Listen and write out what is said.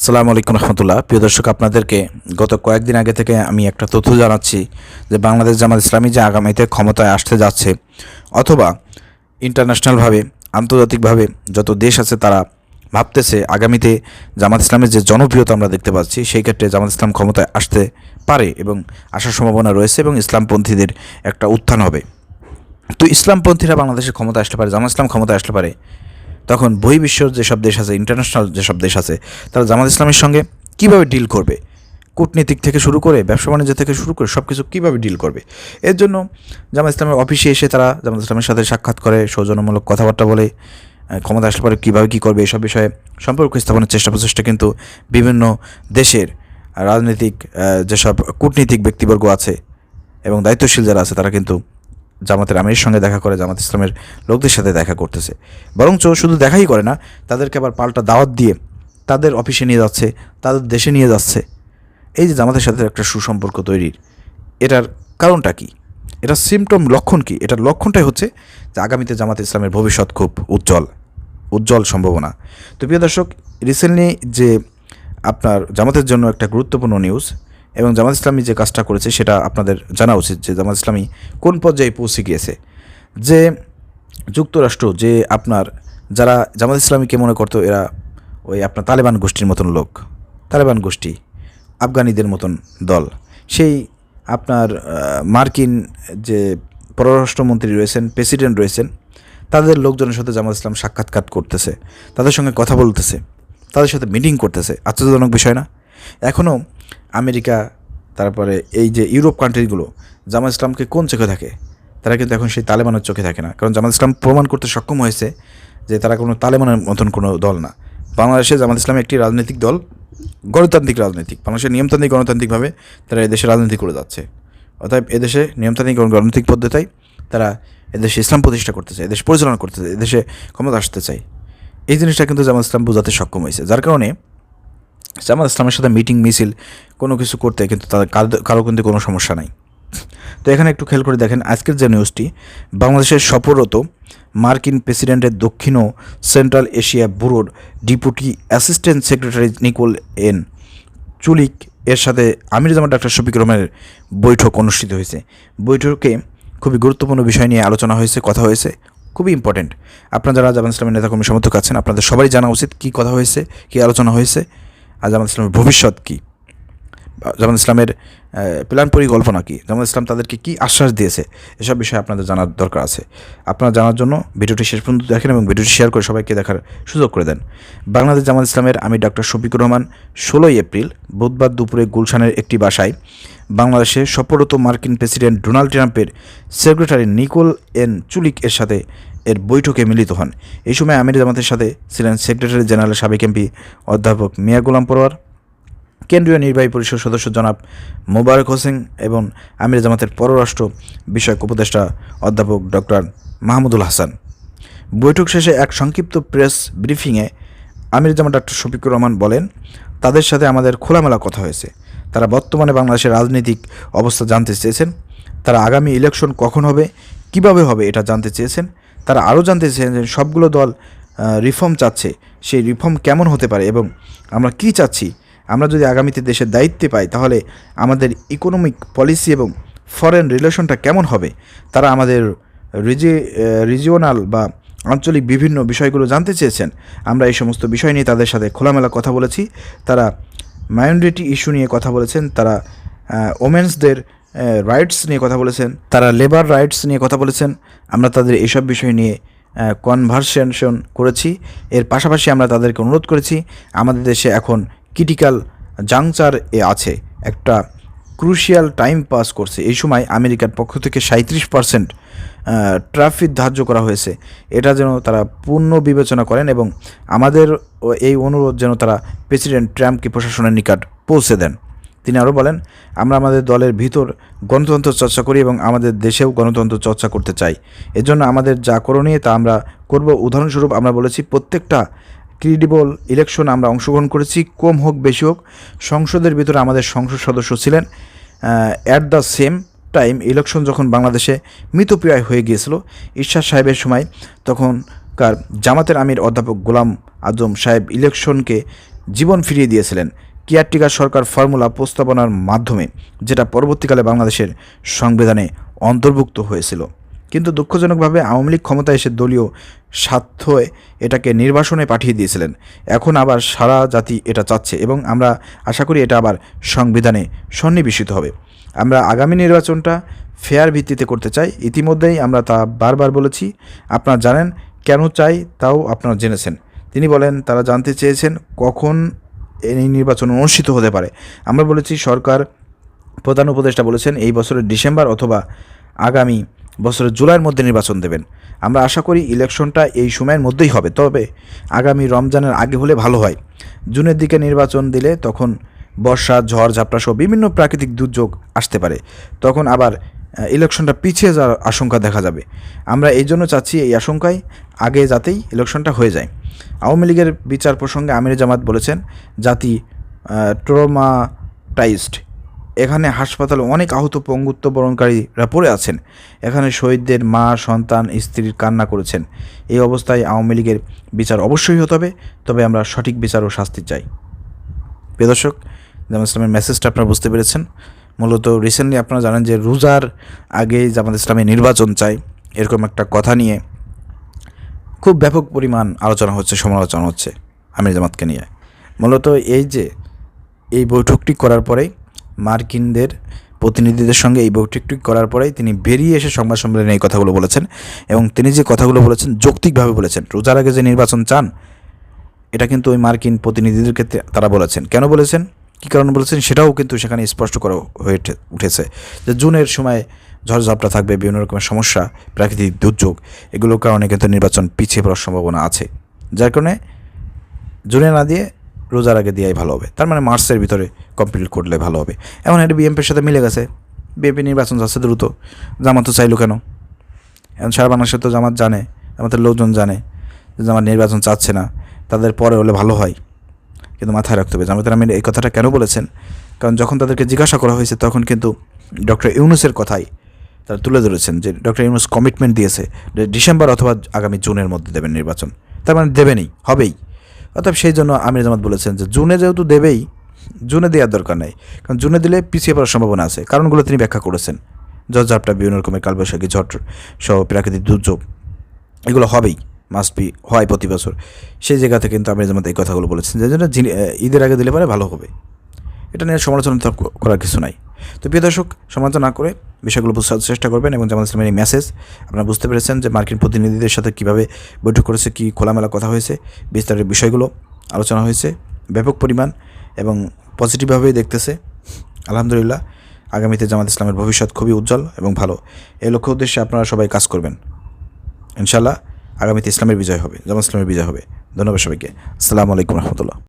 আসসালামু আলাইকুম রহমতুল্লাহ। প্রিয় দর্শক, আপনাদেরকে গত কয়েকদিন আগে থেকে আমি একটা তথ্য জানাচ্ছি যে বাংলাদেশ জামাত ইসলামী যে আগামীতে ক্ষমতায় আসতে যাচ্ছে, অথবা ইন্টারন্যাশনালভাবে আন্তর্জাতিকভাবে যত দেশ আছে তারা ভাবতেছে আগামীতে জামাত ইসলামের যে জনপ্রিয়তা আমরা দেখতে পাচ্ছি, সেই ক্ষেত্রে জামাত ইসলাম ক্ষমতায় আসতে পারে এবং আসার সম্ভাবনা রয়েছে এবং ইসলামপন্থীদের একটা উত্থান হবে। তো ইসলামপন্থীরা বাংলাদেশে ক্ষমতা আসতে পারে, জামাত ইসলাম ক্ষমতায় আসতে পারে, তখন বহির্বিশ্বর যেসব দেশ আছে, ইন্টারন্যাশনাল যেসব দেশ আছে, তারা জামাত ইসলামের সঙ্গে কীভাবে ডিল করবে, কূটনীতিক থেকে শুরু করে ব্যবসা বাণিজ্য থেকে শুরু করে সব কিছু কীভাবে ডিল করবে। এর জন্য জামাত ইসলামের অফিসে এসে তারা জামাত ইসলামের সাথে সাক্ষাৎ করে, সৌজন্যমূলক কথাবার্তা বলে, ক্ষমতা আসলে পরে কীভাবে কী করবে এসব বিষয়ে সম্পর্ক স্থাপনের চেষ্টা প্রচেষ্টা কিন্তু বিভিন্ন দেশের রাজনৈতিক যেসব কূটনীতিক ব্যক্তিবর্গ আছে এবং দায়িত্বশীল যারা আছে তারা কিন্তু জামাতের আমিরের সঙ্গে দেখা করে, জামাত ইসলামের লোকদের সাথে দেখা করতেছে। বরঞ্চ শুধু দেখাই করে না, তাদেরকে আবার পাল্টা দাওয়াত দিয়ে তাদের অফিসে নিয়ে যাচ্ছে, তাদের দেশে নিয়ে যাচ্ছে। এই যে জামাতের সাথে একটা সুসম্পর্ক তৈরির, এটার কারণটা কি? এটা সিমটম, লক্ষণ কি? এটার লক্ষণটাই হচ্ছে যে আগামীতে জামাত ইসলামের ভবিষ্যৎ খুব উজ্জ্বল সম্ভাবনা। তো প্রিয় দর্শক, রিসেন্টলি যে আপনার জামাতের জন্য একটা গুরুত্বপূর্ণ নিউজ এবং জামাত ইসলামী যে কাজটা করেছে সেটা আপনাদের জানা উচিত যে জামাত ইসলামী কোন পর্যায়ে পৌঁছে গিয়েছে। যে যুক্তরাষ্ট্র, যে আপনার যারা জামাত ইসলামীকে মনে করতো এরা ওই আপনার তালেবান গোষ্ঠীর মতন লোক, তালেবান গোষ্ঠী, আফগানিদের মতন দল, সেই আপনার মার্কিন যে পররাষ্ট্রমন্ত্রী রয়েছেন, প্রেসিডেন্ট রয়েছেন, তাদের লোকজনের সাথে জামাত ইসলাম সাক্ষাৎকার করতেছে, তাদের সঙ্গে কথা বলতেছে, তাদের সাথে মিটিং করতেছে। আশ্চর্যজনক বিষয় না? এখনও আমেরিকা, তারপরে এই যে ইউরোপ কান্ট্রিগুলো জামাত ইসলামকে কোন চোখে থাকে? তারা কিন্তু এখন সেই তালেবানের চোখে থাকে না, কারণ জামাত ইসলাম প্রমাণ করতে সক্ষম হয়েছে যে তারা কোনো তালেবানের মতন কোনো দল না। বাংলাদেশে জামাত ইসলাম একটি রাজনৈতিক দল, গণতান্ত্রিক রাজনৈতিক, বাংলাদেশের নিয়মতান্ত্রিক গণতান্ত্রিকভাবে তারা এদেশে রাজনীতি করে যাচ্ছে। অতএব এদেশে নিয়মতান্ত্রিক গণতান্ত্রিক পদ্ধতিতে তারা এদেশে ইসলাম প্রতিষ্ঠা করতেছে, এদেশ পরিচালনা করতেছে, এদেশে ক্ষমতা আসতে চায়। এই জিনিসটা কিন্তু জামাত ইসলাম বোঝাতে সক্ষম হয়েছে, যার কারণে জামাত ইসলামের সাথে মিটিং মিছিল কোনো কিছু করতে কিন্তু তাদের কারো কিন্তু কোনো সমস্যা নাই। তো এখানে একটু খেয়াল করে দেখেন আজকের যে নিউজটি, বাংলাদেশের সফররত মার্কিন প্রেসিডেন্টের দক্ষিণ ও সেন্ট্রাল এশিয়া ব্যুরোর deputy assistant secretary Nicole N Chulick এর সাথে আমির জামাত ডাক্তার শফিকুর রহমানের বৈঠক অনুষ্ঠিত হয়েছে। বৈঠকে খুবই গুরুত্বপূর্ণ বিষয় নিয়ে আলোচনা হয়েছে, কথা হয়েছে, খুবই ইম্পর্টেন্ট। আপনারা যারা জামাত ইসলামের নেতাকর্মী সমর্থক আছেন, আপনাদের সবারই জানা উচিত কী কথা হয়েছে, কী আলোচনা হয়েছে, আর জামাত ইসলামের ভবিষ্যৎ কী, জামাত ইসলামের প্ল্যান পরিকল্পনা কী, জামাত ইসলাম তাদেরকে কী আশ্বাস দিয়েছে, এসব বিষয়ে আপনাদের জানার দরকার আছে। আপনারা জানার জন্য ভিডিওটি শেষ পর্যন্ত দেখেন এবং ভিডিওটি শেয়ার করে সবাইকে দেখার সুযোগ করে দেন। বাংলাদেশ জামাত ইসলামের আমির ডাক্তার শফিকুর রহমান 16 এপ্রিল বুধবার দুপুরে গুলশানের একটি বাসায় বাংলাদেশে সফররত মার্কিন প্রেসিডেন্ট ডোনাল্ড ট্রাম্পের সেক্রেটারি নিকোল এন চুলিক এর সাথে এর বৈঠকে মিলিত হন। এই সময় আমির জামাতের সাথে ছিলেন সেক্রেটারি জেনারেল সাবেক এমপি অধ্যাপক মিয়া গোলাম পরোয়ার, কেন্দ্রীয় নির্বাহী পরিষদ সদস্য জনাব মোবারক হোসেন এবং আমির জামাতের পররাষ্ট্র বিষয়ক উপদেষ্টা অধ্যাপক ডক্টর মাহমুদুল হাসান। বৈঠক শেষে এক সংক্ষিপ্ত প্রেস ব্রিফিংয়ে আমির জামাত ডাক্তার শফিকুর রহমান বলেন, তাদের সাথে আমাদের খোলামেলা কথা হয়েছে। তারা বর্তমানে বাংলাদেশের রাজনৈতিক অবস্থা জানতে চেয়েছেন, তারা আগামী ইলেকশন কখন হবে, কিভাবে হবে এটা জানতে চেয়েছেন। তারা আরও জানতে চেয়েছেন যে সবগুলো দল রিফর্ম চাচ্ছে, সেই রিফর্ম কেমন হতে পারে এবং আমরা কী চাচ্ছি। আমরা যদি আগামীতে দেশের দায়িত্বে পাই তাহলে আমাদের ইকোনমিক পলিসি এবং ফরেন রিলেশনটা কেমন হবে। তারা আমাদের রিজিওনাল বা আঞ্চলিক বিভিন্ন বিষয়গুলো জানতে চেয়েছেন। আমরা এই সমস্ত বিষয় নিয়ে তাদের সাথে খোলামেলা কথা বলেছি। তারা মাইনরিটি ইস্যু নিয়ে কথা বলেছেন, তারা ওমেন্সদের রাইটস নিয়ে কথা বলেছেন, তারা লেবার রাইটস নিয়ে কথা বলেছেন। আমরা তাদের এইসব বিষয় নিয়ে কনভারসেশন করেছি। এর পাশাপাশি আমরা তাদেরকে অনুরোধ করেছি, আমাদের দেশে এখন ক্রিটিক্যাল জাংচার আছে, একটা ক্রুশিয়াল টাইম পাস করছে। এই সময় আমেরিকার পক্ষ থেকে 37% ট্রাফিক ধার্য করা হয়েছে। এটা যেন তারা পূর্ণ বিবেচনা করেন এবং আমাদের এই অনুরোধ যেন তারা প্রেসিডেন্ট ট্রাম্পকে প্রশাসনের নিকট পৌঁছে দেন। তিনি আরও বলেন, আমরা আমাদের দলের ভিতর গণতন্ত্র চর্চা করি এবং আমাদের দেশেও গণতন্ত্র চর্চা করতে চাই। এজন্য আমাদের যা করণীয় তা আমরা করব। উদাহরণস্বরূপ আমরা বলেছি প্রত্যেকটা ক্রেডিবল ইলেকশন আমরা অংশগ্রহণ করেছি, কম হোক বেশি হোক। সংসদের ভিতরে আমাদের সংসদ সদস্য ছিলেন। At the same time election যখন বাংলাদেশে মৃতপ্রায় হয়ে গিয়েছিল ইরশাদ সাহেবের সময়, তখনকার জামাতের আমির অধ্যাপক গোলাম আজম সাহেব ইলেকশনকে জীবন ফিরিয়ে দিয়েছিলেন কেয়ারটেকার সরকার ফর্মুলা প্রস্তাবনার মাধ্যমে, যেটা পরবর্তীকালে বাংলাদেশের সংবিধানে অন্তর্ভুক্ত হয়েছিল। কিন্তু দুঃখজনকভাবে আওয়ামী লীগ ক্ষমতায় এসে দলীয় স্বার্থে এটাকে নির্বাসনে পাঠিয়ে দিয়েছিলেন। এখন আবার সারা জাতি এটা চাচ্ছে এবং আমরা আশা করি এটা আবার সংবিধানে সন্নিবেশিত হবে। আমরা আগামী নির্বাচনটা ফেয়ার ভিত্তিতে করতে চাই। ইতিমধ্যেই আমরা তা বারবার বলেছি। আপনারা জানেন কেন চাই, তাও আপনারা জেনেছেন। তিনি বলেন তারা জানতে চেয়েছেন কখন এই নির্বাচন অনুষ্ঠিত হতে পারে। আমরা বলেছি সরকার প্রধান উপদেষ্টা বলেছেন এই বছরের ডিসেম্বর অথবা আগামী বছরের জুলাইয়ের মধ্যে নির্বাচন দেবেন। আমরা আশা করি ইলেকশনটা এই সময়ের মধ্যেই হবে, তবে আগামী রমজানের আগে হলে ভালো হয়। জুনের দিকে নির্বাচন দিলে তখন বর্ষা, ঝড় ঝাপটা সহ বিভিন্ন প্রাকৃতিক দুর্যোগ আসতে পারে, তখন আবার ইলেকশনটা পিছিয়ে যাওয়ার আশঙ্কা দেখা যাবে। আমরা এই জন্য চাচ্ছি এই আশঙ্কায় আগে যাতেই ইলেকশনটা হয়ে যায়। আওয়ামী লীগের বিচার প্রসঙ্গে আমির জামাত বলেছেন জাতি ট্রমাটাইজড। এখানে হাসপাতালে অনেক আহত পঙ্গুত্ব বরণকারীরা পড়ে আছেন। এখানে শহীদদের মা, সন্তান, স্ত্রীর কান্না করেছেন। এই অবস্থায় আওয়ামী লীগের বিচার অবশ্যই হতে হবে, তবে আমরা সঠিক বিচার ও শাস্তি চাই। প্রিয় দর্শক, জামাত ইসলামের মেসেজটা আপনারা বুঝতে পেরেছেন। মূলত রিসেন্টলি আপনারা জানেন যে রোজার আগেই জামাত ইসলামী নির্বাচন চাই, এরকম একটা কথা নিয়ে খুব ব্যাপক পরিমাণ আলোচনা হচ্ছে, সমালোচনা হচ্ছে আমির জামাতকে নিয়ে। মূলত এই বৈঠকটি করার পরেই মার্কিনদের প্রতিনিধিদের সঙ্গে এই বৈঠকটি করার পরেই তিনি বেরিয়ে এসে সংবাদ সম্মেলনে এই কথাগুলো বলেছেন এবং তিনি যে কথাগুলো বলেছেন যৌক্তিকভাবে বলেছেন। রোজার আগে যে নির্বাচন চান এটা কিন্তু ওই মার্কিন প্রতিনিধিদের ক্ষেত্রে তারা বলেছেন। কেন বলেছেন, কী কারণে বলেছেন সেটাও কিন্তু সেখানে স্পষ্ট করা হয়ে উঠেছে যে জুনের সময় ঝড়ঝাপটা থাকবে, বিভিন্ন রকমের সমস্যা, প্রাকৃতিক দুর্যোগ, এগুলোর কারণে কিন্তু নির্বাচন পিছিয়ে পড়ার সম্ভাবনা আছে। যার কারণে জুনে না দিয়ে রোজার আগে দেওয়াই ভালো হবে, তার মানে মার্চের ভিতরে কমপ্লিট করলে ভালো হবে। এমন এটা বিএনপির সাথে মিলে গেছে, বিএনপি নির্বাচন যাচ্ছে দ্রুত, জামাত তো চাইলো কেন? এখন সারা বাংলাদেশে তো জামাত জানে, আমাদের লোকজন জানে যে জামাত নির্বাচন চাচ্ছে না, তাদের পরে হলে ভালো হয়। কিন্তু মাথায় রাখতে হবে জামাতের আমির এই কথাটা কেন বলেছেন, কারণ যখন তাদেরকে জিজ্ঞাসা করা হয়েছে তখন কিন্তু ডক্টর ইউনূসের কথাই তারা তুলে ধরেছেন যে ডক্টর ইউনূস কমিটমেন্ট দিয়েছে যে ডিসেম্বর অথবা আগামী জুনের মধ্যে দেবেন নির্বাচন, তার মানে দেবেনই, হবেই। অর্থাৎ সেই জন্য আমির জামাত বলেছেন যে জুনে যেহেতু দেবেই, জুনে দেওয়ার দরকার নেই, কারণ জুনে দিলে পিছিয়ে পড়ার সম্ভাবনা আছে। কারণগুলো তিনি ব্যাখ্যা করেছেন, ঝড়ঝাপটা, বিভিন্ন রকমের কালবৈশাখী ঝড় সহ প্রাকৃতিক দুর্যোগ, এগুলো হবেই, মাস্ট বি, হয় প্রতি বছর। সেই জায়গা থেকে কিন্তু আমির জামাত এই কথাগুলো বলেছেন যে জন্য ঈদের আগে দিলে পারে ভালো হবে। এটা নিয়ে সমালোচনা করার কিছু নাই। তো প্রিয় দর্শক, সমালোচনা না করে বিষয়গুলো বোঝার চেষ্টা করবেন এবং জামাত ইসলামের এই মেসেজ আপনারা বুঝতে পেরেছেন যে মার্কিন প্রতিনিধিদের সাথে কীভাবে বৈঠক করেছে, কী খোলামেলা কথা হয়েছে, বিস্তারিত বিষয়গুলো আলোচনা হয়েছে ব্যাপক পরিমাণ এবং পজিটিভভাবেই দেখতেছে। আলহামদুলিল্লাহ, আগামীতে জামাত ইসলামের ভবিষ্যৎ খুবই উজ্জ্বল এবং ভালো। এই লক্ষ্য উদ্দেশ্যে আপনারা সবাই কাজ করবেন। ইনশাআল্লাহ আগামীতে ইসলামের বিজয় হবে, জামাত ইসলামের বিজয় হবে। ধন্যবাদ সবাইকে। আসসালামু আলাইকুম রহমতুল্লাহ।